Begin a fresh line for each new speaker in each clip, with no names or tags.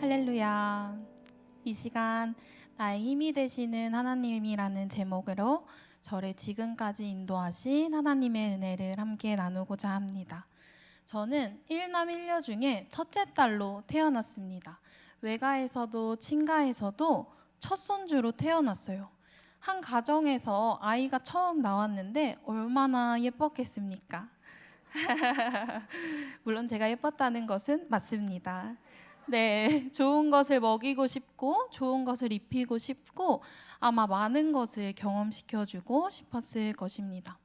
할렐루야. 이 시간 나의 힘이 되시는 하나님이라는 제목으로 저를 지금까지 인도하신 하나님의 은혜를 함께 나누고자 합니다. 저는 일남 일녀 중에 첫째 딸로 태어났습니다. 외가에서도 친가에서도 첫 손주로 태어났어요. 한 가정에서 아이가 처음 나왔는데 얼마나 예뻤겠습니까? 물론 제가 예뻤다는 것은 맞습니다. 네, 좋은 것을 먹이고 싶고 좋은 것을 입히고 싶고 아마 많은 것을 경험시켜주고 싶었을 것입니다.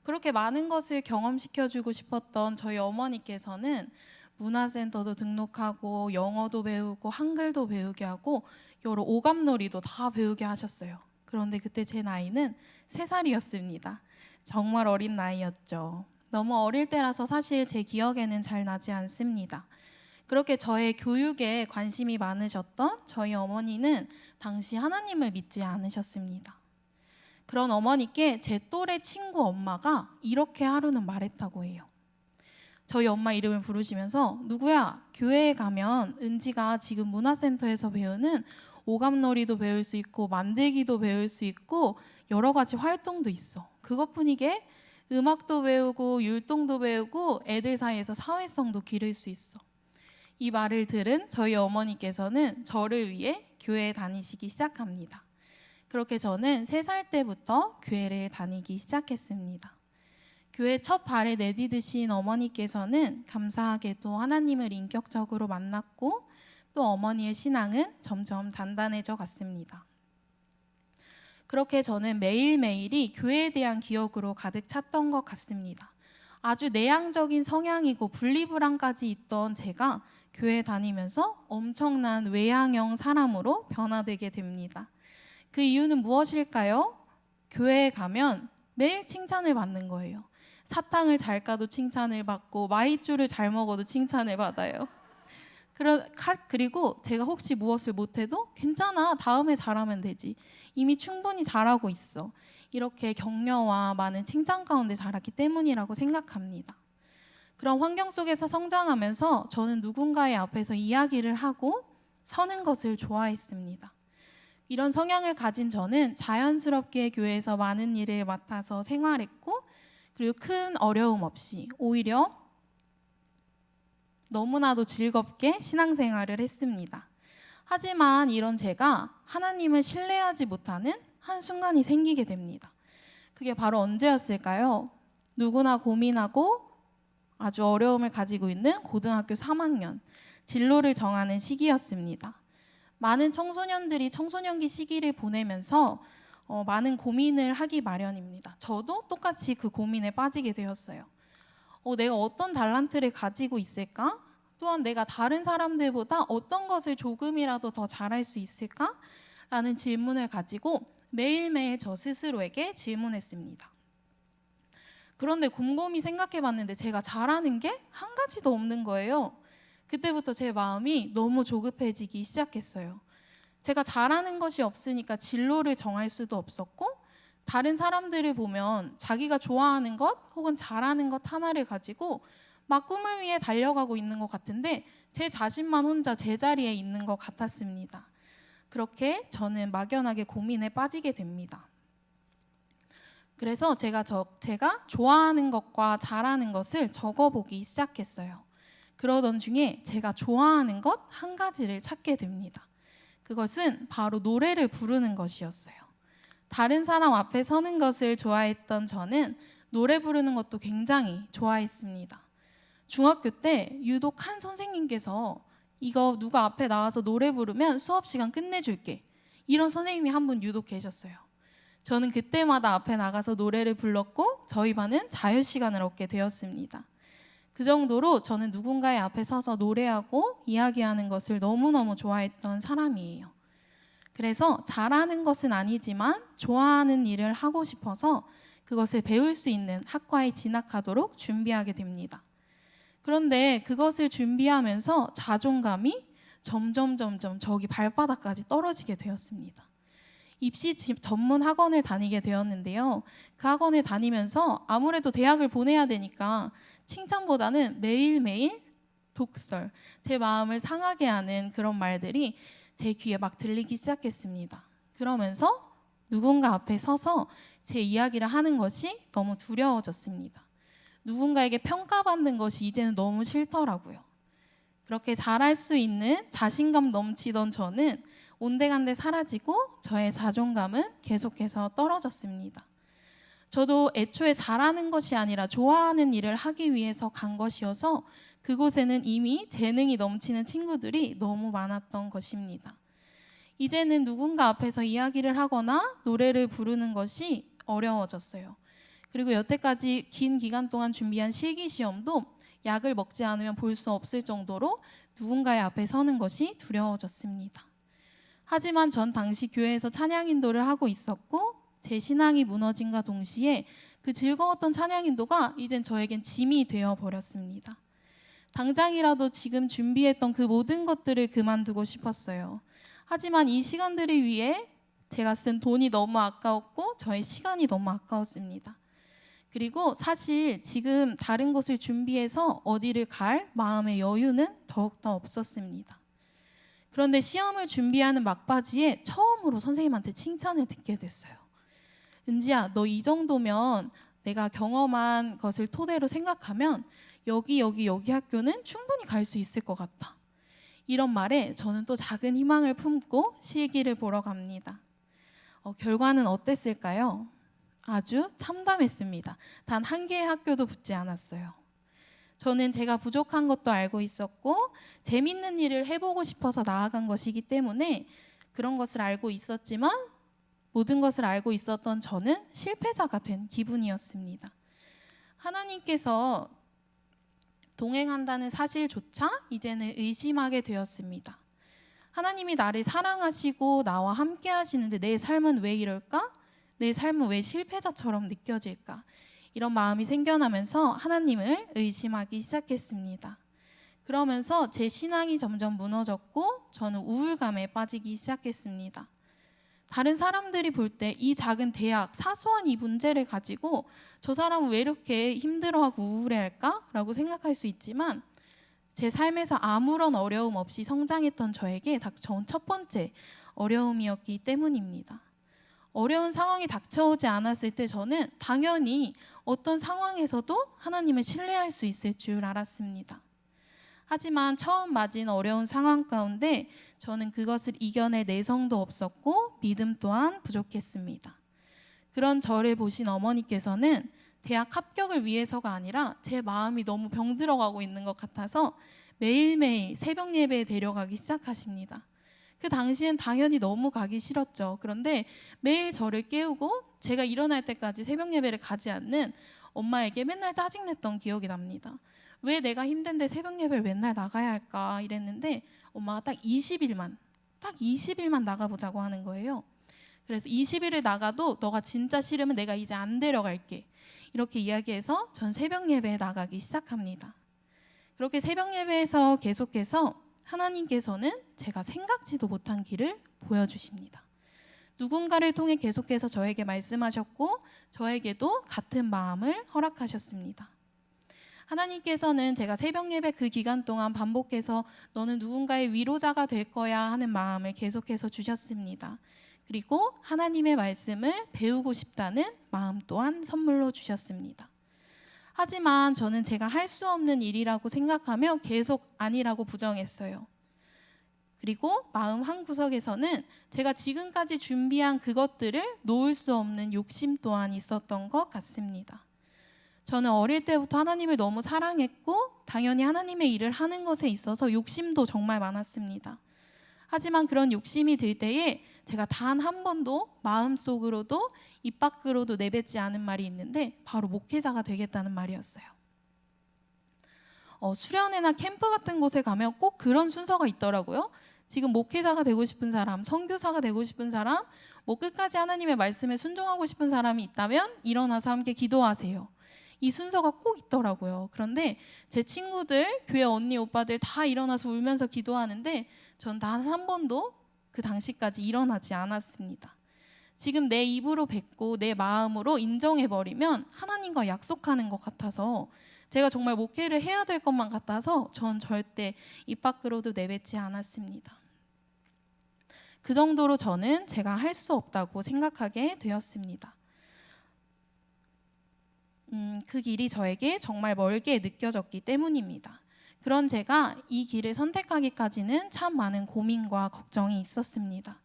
그렇게 많은 것을 경험시켜주고 싶었던 저희 어머니께서는 문화센터도 등록하고 영어도 배우고 한글도 배우게 하고 여러 오감놀이도 다 배우게 하셨어요. 그런데 그때 제 나이는 3살이었습니다. 정말 어린 나이였죠. 너무 어릴 때라서 사실 제 기억에는 잘 나지 않습니다. 그렇게 저의 교육에 관심이 많으셨던 저희 어머니는 당시 하나님을 믿지 않으셨습니다. 그런 어머니께 제 또래 친구 엄마가 이렇게 하루는 말했다고 해요. 저희 엄마 이름을 부르시면서 누구야, 교회에 가면 은지가 지금 문화센터에서 배우는 오감놀이도 배울 수 있고 만들기도 배울 수 있고 여러 가지 활동도 있어. 그것뿐이게 음악도 배우고 율동도 배우고 애들 사이에서 사회성도 기를 수 있어. 이 말을 들은 저희 어머니께서는 저를 위해 교회에 다니시기 시작합니다. 그렇게 저는 3살 때부터 교회를 다니기 시작했습니다. 교회 첫 발을 내디디신 어머니께서는 감사하게도 하나님을 인격적으로 만났고 또 어머니의 신앙은 점점 단단해져 갔습니다. 그렇게 저는 매일매일이 교회에 대한 기억으로 가득 찼던 것 같습니다. 아주 내향적인 성향이고 분리불안까지 있던 제가 교회 다니면서 엄청난 외향형 사람으로 변화되게 됩니다. 그 이유는 무엇일까요? 교회에 가면 매일 칭찬을 받는 거예요. 사탕을 잘 까도 칭찬을 받고 마이쮸를 잘 먹어도 칭찬을 받아요. 그리고 제가 혹시 무엇을 못해도 괜찮아, 다음에 잘하면 되지, 이미 충분히 잘하고 있어, 이렇게 격려와 많은 칭찬 가운데 자랐기 때문이라고 생각합니다. 그런 환경 속에서 성장하면서 저는 누군가의 앞에서 이야기를 하고 서는 것을 좋아했습니다. 이런 성향을 가진 저는 자연스럽게 교회에서 많은 일을 맡아서 생활했고 그리고 큰 어려움 없이 오히려 너무나도 즐겁게 신앙생활을 했습니다. 하지만 이런 제가 하나님을 신뢰하지 못하는 한순간이 생기게 됩니다. 그게 바로 언제였을까요? 누구나 고민하고 아주 어려움을 가지고 있는 고등학교 3학년 진로를 정하는 시기였습니다. 많은 청소년들이 청소년기 시기를 보내면서 많은 고민을 하기 마련입니다. 저도 똑같이 그 고민에 빠지게 되었어요. 내가 어떤 달란트를 가지고 있을까? 또한 내가 다른 사람들보다 어떤 것을 조금이라도 더 잘할 수 있을까? 라는 질문을 가지고 매일매일 저 스스로에게 질문했습니다. 그런데 곰곰이 생각해봤는데 제가 잘하는 게 한 가지도 없는 거예요. 그때부터 제 마음이 너무 조급해지기 시작했어요. 제가 잘하는 것이 없으니까 진로를 정할 수도 없었고 다른 사람들을 보면 자기가 좋아하는 것 혹은 잘하는 것 하나를 가지고 막 꿈을 위해 달려가고 있는 것 같은데 제 자신만 혼자 제자리에 있는 것 같았습니다. 그렇게 저는 막연하게 고민에 빠지게 됩니다. 그래서 제가 좋아하는 것과 잘하는 것을 적어보기 시작했어요. 그러던 중에 제가 좋아하는 것 한 가지를 찾게 됩니다. 그것은 바로 노래를 부르는 것이었어요. 다른 사람 앞에 서는 것을 좋아했던 저는 노래 부르는 것도 굉장히 좋아했습니다. 중학교 때 유독 한 선생님께서 이거 누가 앞에 나와서 노래 부르면 수업 시간 끝내줄게, 이런 선생님이 한 분 유독 계셨어요. 저는 그때마다 앞에 나가서 노래를 불렀고 저희 반은 자유시간을 얻게 되었습니다. 그 정도로 저는 누군가의 앞에 서서 노래하고 이야기하는 것을 너무너무 좋아했던 사람이에요. 그래서 잘하는 것은 아니지만 좋아하는 일을 하고 싶어서 그것을 배울 수 있는 학과에 진학하도록 준비하게 됩니다. 그런데 그것을 준비하면서 자존감이 점점 저기 발바닥까지 떨어지게 되었습니다. 입시 전문 학원을 다니게 되었는데요. 그 학원을 다니면서 아무래도 대학을 보내야 되니까 칭찬보다는 매일매일 독설, 제 마음을 상하게 하는 그런 말들이 제 귀에 막 들리기 시작했습니다. 그러면서 누군가 앞에 서서 제 이야기를 하는 것이 너무 두려워졌습니다. 누군가에게 평가받는 것이 이제는 너무 싫더라고요. 그렇게 잘할 수 있는 자신감 넘치던 저는 온데간데 사라지고 저의 자존감은 계속해서 떨어졌습니다. 저도 애초에 잘하는 것이 아니라 좋아하는 일을 하기 위해서 간 것이어서 그곳에는 이미 재능이 넘치는 친구들이 너무 많았던 것입니다. 이제는 누군가 앞에서 이야기를 하거나 노래를 부르는 것이 어려워졌어요. 그리고 여태까지 긴 기간 동안 준비한 실기시험도 약을 먹지 않으면 볼 수 없을 정도로 누군가의 앞에 서는 것이 두려워졌습니다. 하지만 전 당시 교회에서 찬양 인도를 하고 있었고 제 신앙이 무너짐과 동시에 그 즐거웠던 찬양 인도가 이젠 저에겐 짐이 되어버렸습니다. 당장이라도 지금 준비했던 그 모든 것들을 그만두고 싶었어요. 하지만 이 시간들을 위해 제가 쓴 돈이 너무 아까웠고 저의 시간이 너무 아까웠습니다. 그리고 사실 지금 다른 곳을 준비해서 어디를 갈 마음의 여유는 더욱더 없었습니다. 그런데 시험을 준비하는 막바지에 처음으로 선생님한테 칭찬을 듣게 됐어요. 은지야, 너 이 정도면 내가 경험한 것을 토대로 생각하면 여기 학교는 충분히 갈 수 있을 것 같다. 이런 말에 저는 또 작은 희망을 품고 실기를 보러 갑니다. 결과는 어땠을까요? 아주 참담했습니다. 단 한 개의 학교도 붙지 않았어요. 저는 제가 부족한 것도 알고 있었고 재밌는 일을 해보고 싶어서 나아간 것이기 때문에 그런 것을 알고 있었지만 모든 것을 알고 있었던 저는 실패자가 된 기분이었습니다. 하나님께서 동행한다는 사실조차 이제는 의심하게 되었습니다. 하나님이 나를 사랑하시고 나와 함께 하시는데 내 삶은 왜 이럴까? 내 삶은 왜 실패자처럼 느껴질까? 이런 마음이 생겨나면서 하나님을 의심하기 시작했습니다. 그러면서 제 신앙이 점점 무너졌고 저는 우울감에 빠지기 시작했습니다. 다른 사람들이 볼 때 이 작은 대학, 사소한 이 문제를 가지고 저 사람은 왜 이렇게 힘들어하고 우울해할까? 라고 생각할 수 있지만 제 삶에서 아무런 어려움 없이 성장했던 저에게 닥쳐온 첫 번째 어려움이었기 때문입니다. 어려운 상황이 닥쳐오지 않았을 때 저는 당연히 어떤 상황에서도 하나님을 신뢰할 수 있을 줄 알았습니다. 하지만 처음 맞은 어려운 상황 가운데 저는 그것을 이겨낼 내성도 없었고 믿음 또한 부족했습니다. 그런 저를 보신 어머니께서는 대학 합격을 위해서가 아니라 제 마음이 너무 병들어가고 있는 것 같아서 매일매일 새벽 예배에 데려가기 시작하십니다. 그 당시엔 당연히 너무 가기 싫었죠. 그런데 매일 저를 깨우고 제가 일어날 때까지 새벽 예배를 가지 않는 엄마에게 맨날 짜증냈던 기억이 납니다. 왜 내가 힘든데 새벽 예배를 맨날 나가야 할까 이랬는데 엄마가 딱 20일만 나가보자고 하는 거예요. 그래서 20일을 나가도 너가 진짜 싫으면 내가 이제 안 데려갈게. 이렇게 이야기해서 전 새벽 예배에 나가기 시작합니다. 그렇게 새벽 예배에서 계속해서 하나님께서는 제가 생각지도 못한 길을 보여주십니다. 누군가를 통해 계속해서 저에게 말씀하셨고 저에게도 같은 마음을 허락하셨습니다. 하나님께서는 제가 새벽 예배 그 기간 동안 반복해서 너는 누군가의 위로자가 될 거야 하는 마음을 계속해서 주셨습니다. 그리고 하나님의 말씀을 배우고 싶다는 마음 또한 선물로 주셨습니다. 하지만 저는 제가 할 수 없는 일이라고 생각하며 계속 아니라고 부정했어요. 그리고 마음 한구석에서는 제가 지금까지 준비한 그것들을 놓을 수 없는 욕심 또한 있었던 것 같습니다. 저는 어릴 때부터 하나님을 너무 사랑했고 당연히 하나님의 일을 하는 것에 있어서 욕심도 정말 많았습니다. 하지만 그런 욕심이 들 때에 제가 단 한 번도 마음속으로도 입 밖으로도 내뱉지 않은 말이 있는데 바로 목회자가 되겠다는 말이었어요. 수련회나 캠프 같은 곳에 가면 꼭 그런 순서가 있더라고요. 지금 목회자가 되고 싶은 사람, 선교사가 되고 싶은 사람, 뭐 끝까지 하나님의 말씀에 순종하고 싶은 사람이 있다면 일어나서 함께 기도하세요. 이 순서가 꼭 있더라고요. 그런데 제 친구들, 교회 언니, 오빠들 다 일어나서 울면서 기도하는데 전 단 한 번도 그 당시까지 일어나지 않았습니다. 지금 내 입으로 뱉고 내 마음으로 인정해버리면 하나님과 약속하는 것 같아서 제가 정말 목회를 해야 될 것만 같아서 전 절대 입 밖으로도 내뱉지 않았습니다. 그 정도로 저는 제가 할 수 없다고 생각하게 되었습니다. 그 길이 저에게 정말 멀게 느껴졌기 때문입니다. 그런 제가 이 길을 선택하기까지는 참 많은 고민과 걱정이 있었습니다.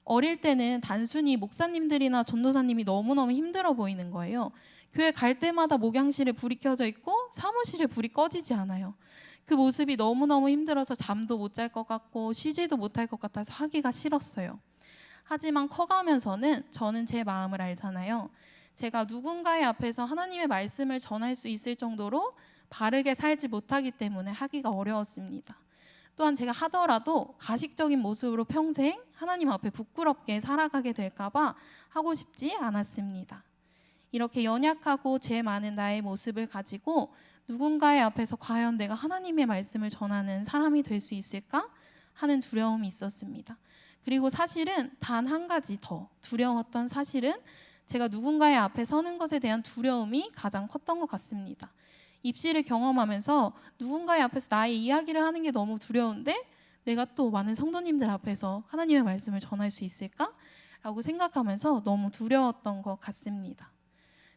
어릴 때는 단순히 목사님들이나 전도사님이 너무너무 힘들어 보이는 거예요. 교회 갈 때마다 목양실에 불이 켜져 있고 사무실에 불이 꺼지지 않아요. 그 모습이 너무너무 힘들어서 잠도 못 잘 것 같고 쉬지도 못할 것 같아서 하기가 싫었어요. 하지만 커가면서는 저는 제 마음을 알잖아요. 제가 누군가의 앞에서 하나님의 말씀을 전할 수 있을 정도로 바르게 살지 못하기 때문에 하기가 어려웠습니다. 또한 제가 하더라도 가식적인 모습으로 평생 하나님 앞에 부끄럽게 살아가게 될까 봐 하고 싶지 않았습니다. 이렇게 연약하고 죄 많은 나의 모습을 가지고 누군가의 앞에서 과연 내가 하나님의 말씀을 전하는 사람이 될 수 있을까 하는 두려움이 있었습니다. 그리고 사실은 단 한 가지 더 두려웠던 사실은 제가 누군가의 앞에 서는 것에 대한 두려움이 가장 컸던 것 같습니다. 입시를 경험하면서 누군가의 앞에서 나의 이야기를 하는 게 너무 두려운데 내가 또 많은 성도님들 앞에서 하나님의 말씀을 전할 수 있을까? 라고 생각하면서 너무 두려웠던 것 같습니다.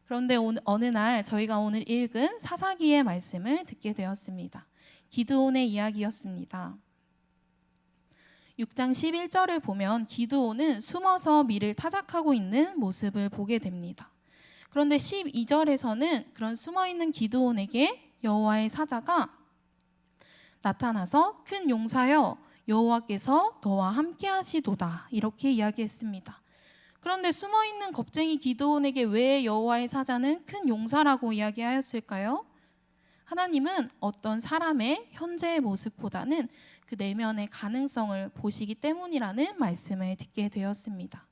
그런데 어느 날 저희가 오늘 읽은 사사기의 말씀을 듣게 되었습니다. 기드온의 이야기였습니다. 6장 11절을 보면 기드온은 숨어서 미를 타작하고 있는 모습을 보게 됩니다. 그런데 12절에서는 그런 숨어있는 기드온에게 여호와의 사자가 나타나서 큰 용사여 여호와께서 너와 함께 하시도다 이렇게 이야기했습니다. 그런데 숨어있는 겁쟁이 기드온에게 왜 여호와의 사자는 큰 용사라고 이야기하였을까요? 하나님은 어떤 사람의 현재의 모습보다는 그 내면의 가능성을 보시기 때문이라는 말씀을 듣게 되었습니다.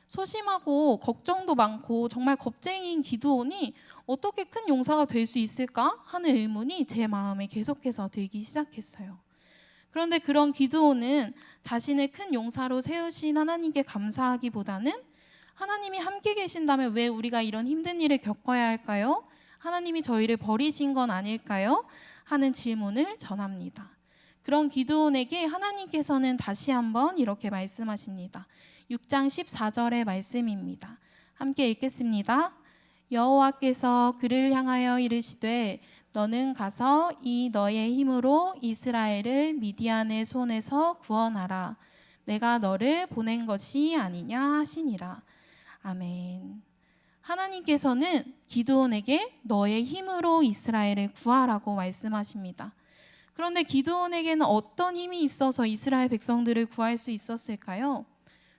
소심하고 걱정도 많고 정말 겁쟁이인 기드온이 어떻게 큰 용사가 될 수 있을까 하는 의문이 제 마음에 계속해서 들기 시작했어요. 그런데 그런 기드온은 자신을 큰 용사로 세우신 하나님께 감사하기보다는 하나님이 함께 계신다면 왜 우리가 이런 힘든 일을 겪어야 할까요? 하나님이 저희를 버리신 건 아닐까요? 하는 질문을 전합니다. 그런 기드온에게 하나님께서는 다시 한번 이렇게 말씀하십니다. 6장 14절의 말씀입니다. 함께 읽겠습니다. 여호와께서 그를 향하여 이르시되 너는 가서 이 너의 힘으로 이스라엘을 미디안의 손에서 구원하라. 내가 너를 보낸 것이 아니냐 하시니라. 아멘. 하나님께서는 기드온에게 너의 힘으로 이스라엘을 구하라고 말씀하십니다. 그런데 기드온에게는 어떤 힘이 있어서 이스라엘 백성들을 구할 수 있었을까요?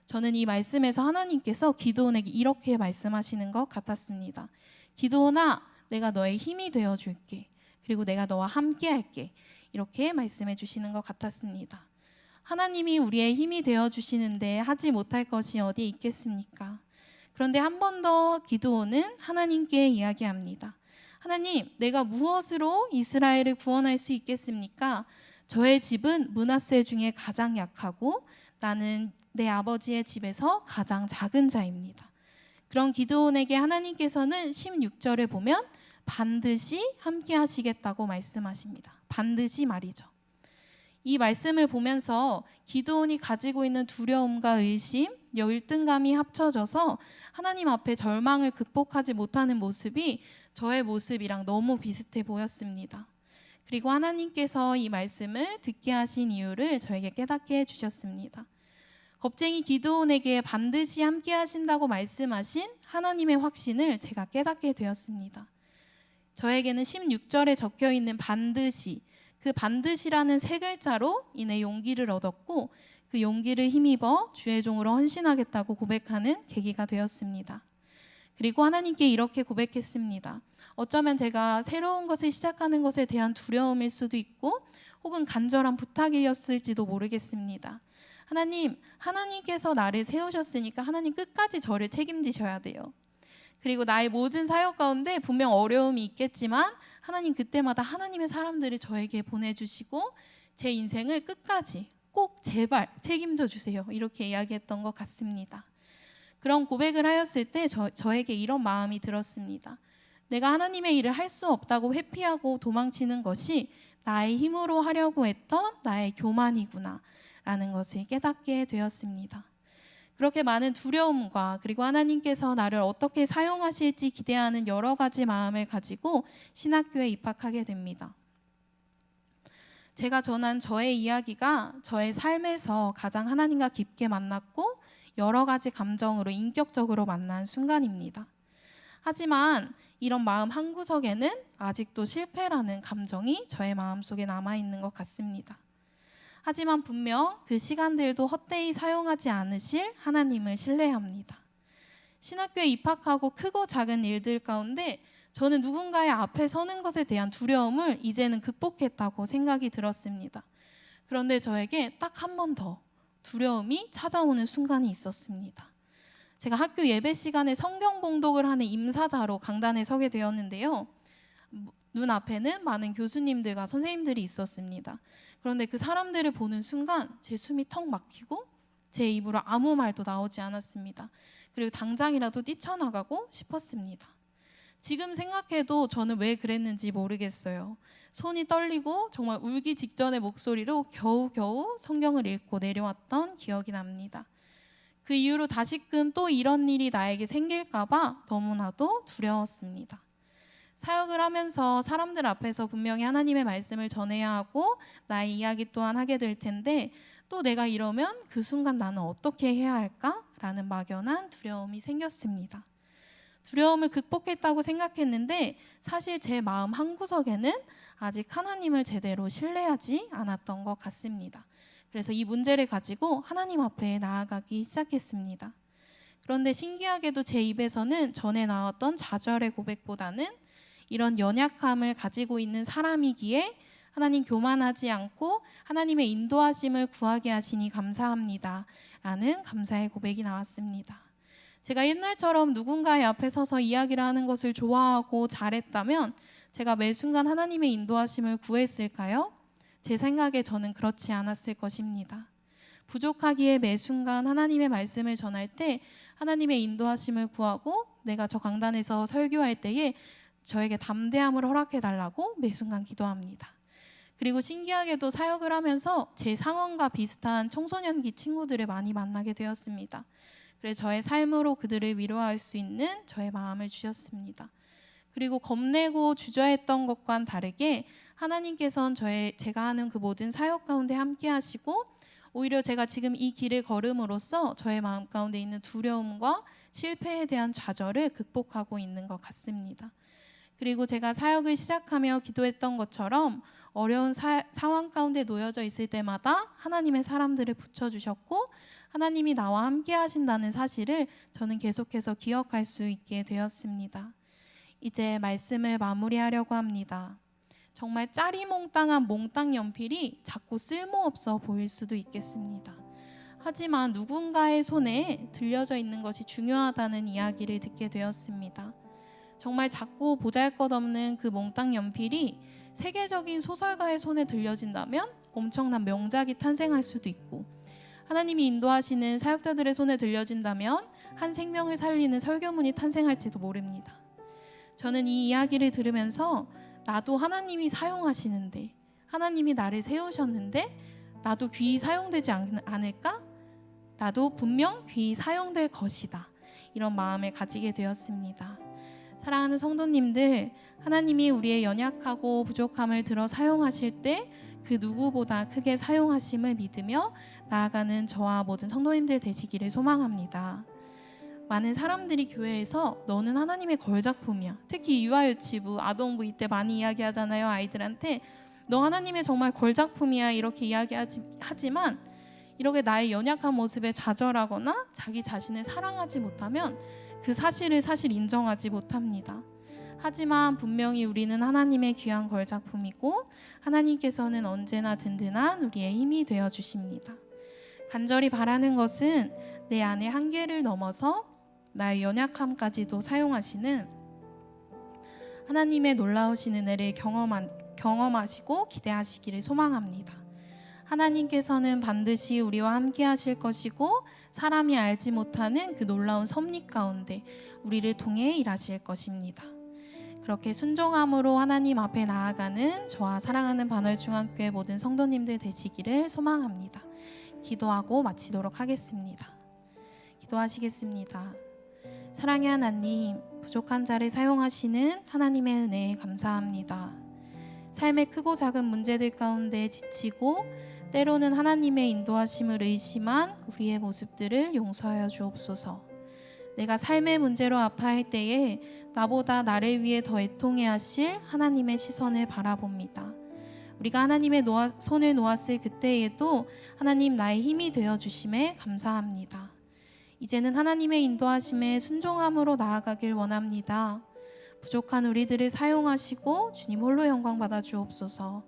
저는 이 말씀에서 하나님께서 기드온에게 이렇게 말씀하시는 것 같았습니다. 기드온아, 내가 너의 힘이 되어줄게. 그리고 내가 너와 함께 할게. 이렇게 말씀해 주시는 것 같았습니다. 하나님이 우리의 힘이 되어주시는데 하지 못할 것이 어디 있겠습니까? 그런데 한 번 더 기드온은 하나님께 이야기합니다. 하나님, 내가 무엇으로 이스라엘을 구원할 수 있겠습니까? 저의 집은 므낫세 중에 가장 약하고 나는 내 아버지의 집에서 가장 작은 자입니다. 그런 기드온에게 하나님께서는 16절에 보면 반드시 함께 하시겠다고 말씀하십니다. 반드시 말이죠. 이 말씀을 보면서 기드온이 가지고 있는 두려움과 의심, 열등감이 합쳐져서 하나님 앞에 절망을 극복하지 못하는 모습이 저의 모습이랑 너무 비슷해 보였습니다. 그리고 하나님께서 이 말씀을 듣게 하신 이유를 저에게 깨닫게 해주셨습니다. 겁쟁이 기드온에게 반드시 함께 하신다고 말씀하신 하나님의 확신을 제가 깨닫게 되었습니다. 저에게는 16절에 적혀 있는 반드시, 그 반드시라는 세 글자로 인해 용기를 얻었고 그 용기를 힘입어 주의 종으로 헌신하겠다고 고백하는 계기가 되었습니다. 그리고 하나님께 이렇게 고백했습니다. 어쩌면 제가 새로운 것을 시작하는 것에 대한 두려움일 수도 있고 혹은 간절한 부탁이었을지도 모르겠습니다. 하나님, 하나님께서 나를 세우셨으니까 하나님 끝까지 저를 책임지셔야 돼요. 그리고 나의 모든 사역 가운데 분명 어려움이 있겠지만 하나님 그때마다 하나님의 사람들을 저에게 보내주시고 제 인생을 끝까지 꼭 제발 책임져 주세요. 이렇게 이야기했던 것 같습니다. 그런 고백을 하였을 때 저에게 이런 마음이 들었습니다. 내가 하나님의 일을 할 수 없다고 회피하고 도망치는 것이 나의 힘으로 하려고 했던 나의 교만이구나 라는 것을 깨닫게 되었습니다. 그렇게 많은 두려움과 그리고 하나님께서 나를 어떻게 사용하실지 기대하는 여러 가지 마음을 가지고 신학교에 입학하게 됩니다. 제가 전한 저의 이야기가 저의 삶에서 가장 하나님과 깊게 만났고 여러 가지 감정으로 인격적으로 만난 순간입니다. 하지만 이런 마음 한구석에는 아직도 실패라는 감정이 저의 마음속에 남아있는 것 같습니다. 하지만 분명 그 시간들도 헛되이 사용하지 않으실 하나님을 신뢰합니다. 신학교에 입학하고 크고 작은 일들 가운데 저는 누군가의 앞에 서는 것에 대한 두려움을 이제는 극복했다고 생각이 들었습니다. 그런데 저에게 딱 한 번 더 두려움이 찾아오는 순간이 있었습니다. 제가 학교 예배 시간에 성경 봉독을 하는 임사자로 강단에 서게 되었는데요. 눈앞에는 많은 교수님들과 선생님들이 있었습니다. 그런데 그 사람들을 보는 순간 제 숨이 턱 막히고 제 입으로 아무 말도 나오지 않았습니다. 그리고 당장이라도 뛰쳐나가고 싶었습니다. 지금 생각해도 저는 왜 그랬는지 모르겠어요. 손이 떨리고 정말 울기 직전의 목소리로 겨우겨우 성경을 읽고 내려왔던 기억이 납니다. 그 이후로 다시금 또 이런 일이 나에게 생길까 봐 너무나도 두려웠습니다. 사역을 하면서 사람들 앞에서 분명히 하나님의 말씀을 전해야 하고 나의 이야기 또한 하게 될 텐데 또 내가 이러면 그 순간 나는 어떻게 해야 할까라는 막연한 두려움이 생겼습니다. 두려움을 극복했다고 생각했는데 사실 제 마음 한구석에는 아직 하나님을 제대로 신뢰하지 않았던 것 같습니다. 그래서 이 문제를 가지고 하나님 앞에 나아가기 시작했습니다. 그런데 신기하게도 제 입에서는 전에 나왔던 좌절의 고백보다는 이런 연약함을 가지고 있는 사람이기에 하나님 교만하지 않고 하나님의 인도하심을 구하게 하시니 감사합니다 라는 감사의 고백이 나왔습니다. 제가 옛날처럼 누군가의 앞에 서서 이야기를 하는 것을 좋아하고 잘했다면 제가 매 순간 하나님의 인도하심을 구했을까요? 제 생각에 저는 그렇지 않았을 것입니다. 부족하기에 매 순간 하나님의 말씀을 전할 때 하나님의 인도하심을 구하고 내가 저 강단에서 설교할 때에 저에게 담대함을 허락해 달라고 매 순간 기도합니다. 그리고 신기하게도 사역을 하면서 제 상황과 비슷한 청소년기 친구들을 많이 만나게 되었습니다. 그래서 저의 삶으로 그들을 위로할 수 있는 저의 마음을 주셨습니다. 그리고 겁내고 주저했던 것과는 다르게 하나님께서는 제가 하는 그 모든 사역 가운데 함께 하시고 오히려 제가 지금 이 길을 걸음으로써 저의 마음 가운데 있는 두려움과 실패에 대한 좌절을 극복하고 있는 것 같습니다. 그리고 제가 사역을 시작하며 기도했던 것처럼 어려운 상황 가운데 놓여져 있을 때마다 하나님의 사람들을 붙여주셨고 하나님이 나와 함께 하신다는 사실을 저는 계속해서 기억할 수 있게 되었습니다. 이제 말씀을 마무리하려고 합니다. 정말 짜리몽땅한 몽땅 연필이 자꾸 쓸모없어 보일 수도 있겠습니다. 하지만 누군가의 손에 들려져 있는 것이 중요하다는 이야기를 듣게 되었습니다. 정말 작고 보잘것없는 그 몽땅 연필이 세계적인 소설가의 손에 들려진다면 엄청난 명작이 탄생할 수도 있고 하나님이 인도하시는 사역자들의 손에 들려진다면 한 생명을 살리는 설교문이 탄생할지도 모릅니다. 저는 이 이야기를 들으면서 나도 하나님이 사용하시는데 하나님이 나를 세우셨는데 나도 귀히 사용되지 않을까? 나도 분명 귀히 사용될 것이다. 이런 마음을 가지게 되었습니다. 사랑하는 성도님들, 하나님이 우리의 연약하고 부족함을 들어 사용하실 때 그 누구보다 크게 사용하심을 믿으며 나아가는 저와 모든 성도님들 되시기를 소망합니다. 많은 사람들이 교회에서 너는 하나님의 걸작품이야. 특히 유아유치부, 아동부 이때 많이 이야기하잖아요. 아이들한테 너 하나님의 정말 걸작품이야 이렇게 이야기하지만 이렇게 나의 연약한 모습에 좌절하거나 자기 자신을 사랑하지 못하면 그 사실을 사실 인정하지 못합니다. 하지만 분명히 우리는 하나님의 귀한 걸작품이고 하나님께서는 언제나 든든한 우리의 힘이 되어 주십니다. 간절히 바라는 것은 내 안의 한계를 넘어서 나의 연약함까지도 사용하시는 하나님의 놀라우신 은혜를 경험하시고 기대하시기를 소망합니다. 하나님께서는 반드시 우리와 함께 하실 것이고 사람이 알지 못하는 그 놀라운 섭리 가운데 우리를 통해 일하실 것입니다. 그렇게 순종함으로 하나님 앞에 나아가는 저와 사랑하는 반월중앙교회 모든 성도님들 되시기를 소망합니다. 기도하고 마치도록 하겠습니다. 기도하시겠습니다. 사랑의 하나님, 부족한 자를 사용하시는 하나님의 은혜에 감사합니다. 삶의 크고 작은 문제들 가운데 지치고 때로는 하나님의 인도하심을 의심한 우리의 모습들을 용서하여 주옵소서. 내가 삶의 문제로 아파할 때에 나보다 나를 위해 더 애통해 하실 하나님의 시선을 바라봅니다. 우리가 하나님의 손을 놓았을 그때에도 하나님 나의 힘이 되어 주심에 감사합니다. 이제는 하나님의 인도하심에 순종함으로 나아가길 원합니다. 부족한 우리들을 사용하시고 주님 홀로 영광 받아 주옵소서.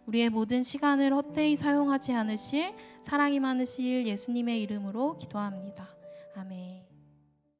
우리의 모든 시간을 헛되이 사용하지 않으실 사랑이 많으실 예수님의 이름으로 기도합니다. 아멘.